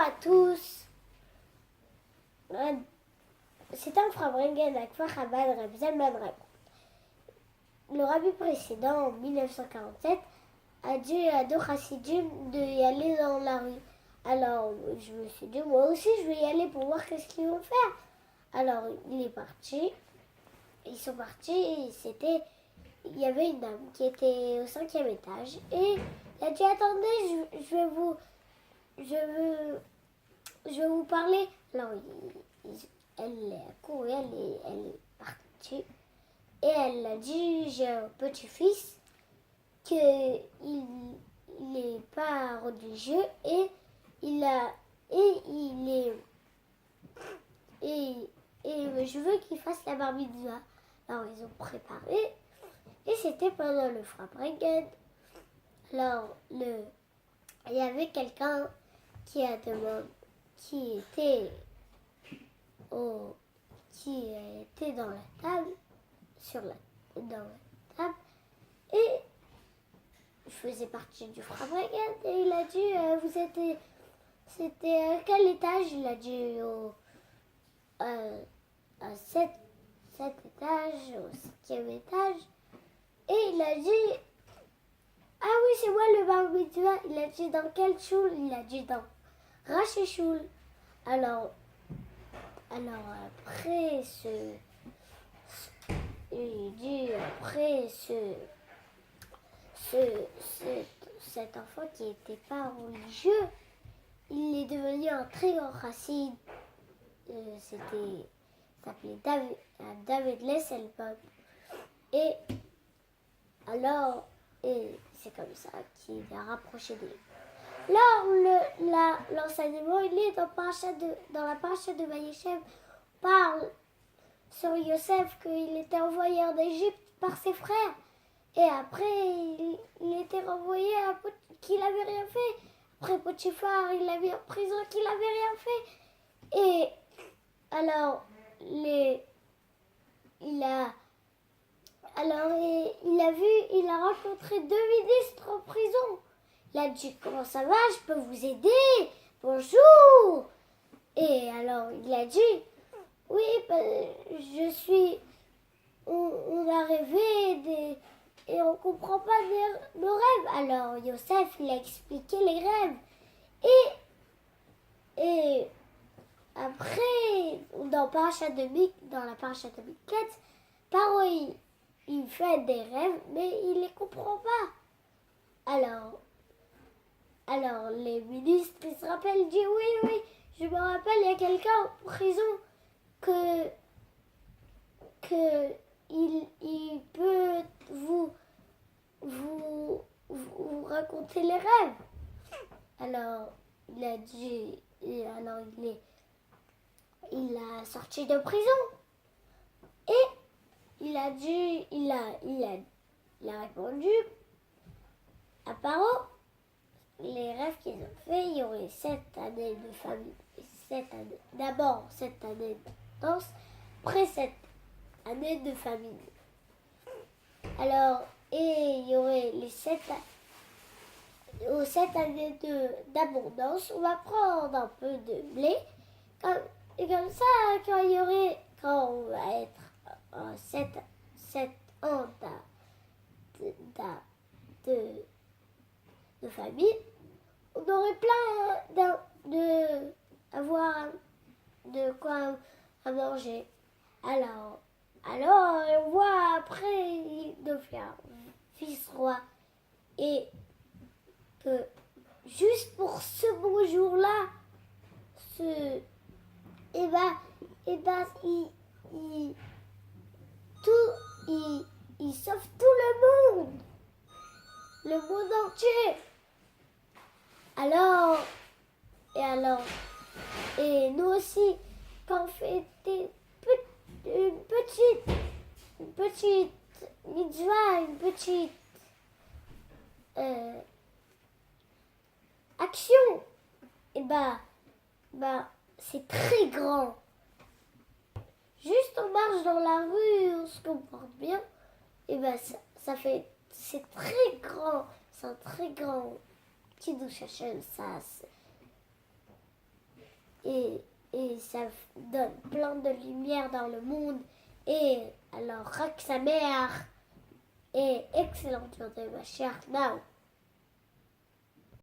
à tous. C'est un Farbrengen Akfar Chabad Reb Zalman Reb. Le rabbi précédent, en 1947, a dit à deux chassidim d'y aller dans la rue. Alors, je me suis dit, moi aussi, je vais y aller pour voir qu'est-ce qu'ils vont faire. Alors, il est parti. Ils sont partis et il y avait une dame qui était au 5e étage. Et il a dit, attendez, je veux vous parler. Alors, elle est couru, elle est partie. Et elle a dit, j'ai un petit-fils qu'il n'est pas religieux et je veux qu'il fasse la bar mitzvah. Alors ils ont préparé et c'était pendant le Farbrengen. Alors il y avait quelqu'un qui était dans la table, dans la table, et je faisais partie du Farbrengen et il a dit c'était à quel étage? Il a dit à 7 étages, au 5e étage. Et il a dit, ah oui, c'est moi le bar mitzvah. Il a dit dans quel choul? Il a dit dans Rashi Choul. Alors après cet enfant qui n'était pas religieux, il est devenu un très grand chassid. S'appelait David Lesselpop. Et c'est comme ça qu'il a rapproché de lui. Alors, l'enseignement, il est dans la paracha de Vayeshev, parle sur Yosef qu'il était envoyé en Égypte par ses frères. Et après, il était renvoyé qu'il n'avait rien fait. Après Potiphar, il l'a mis en prison qu'il n'avait rien fait. Et alors, il a rencontré 2 ministres en prison. Il a dit, comment ça va, je peux vous aider? Bonjour. Et alors, il a dit, oui, on a rêvé et on ne comprend pas nos rêves. Alors, Yosef, il a expliqué les rêves. Et après, dans la paracha de Miketz, Paro, il fait des rêves, mais il ne les comprend pas. Alors les ministres, ils se rappellent, ils disent, oui, je me rappelle, il y a quelqu'un en prison il peut vous raconter les rêves. Alors, il a dit, alors il a sorti de prison. Et il a répondu à Paro, les rêves qu'ils ont fait, il y aurait 7 années de famille. D'abord 7 années de danse, après 7 années de famille. Alors, et il y aurait les 7 années d'abondance, on va prendre un peu de blé. Et comme ça, quand on va être 7 ans de famille, on aurait plein d'avoir de quoi à manger. Alors on voit après il devient fils roi et que juste pour ce beau jour-là, il sauve tout le monde entier. Et nous aussi, quand on fait une petite mitzvah, une petite action, et c'est très grand. Juste on marche dans la rue, on se comporte bien, et c'est très grand, c'est un très grand Kiddush Hashem, ça. et ça donne plein de lumière dans le monde. Et alors, Rak, sa mère, est excellente journée, ma chère Nao.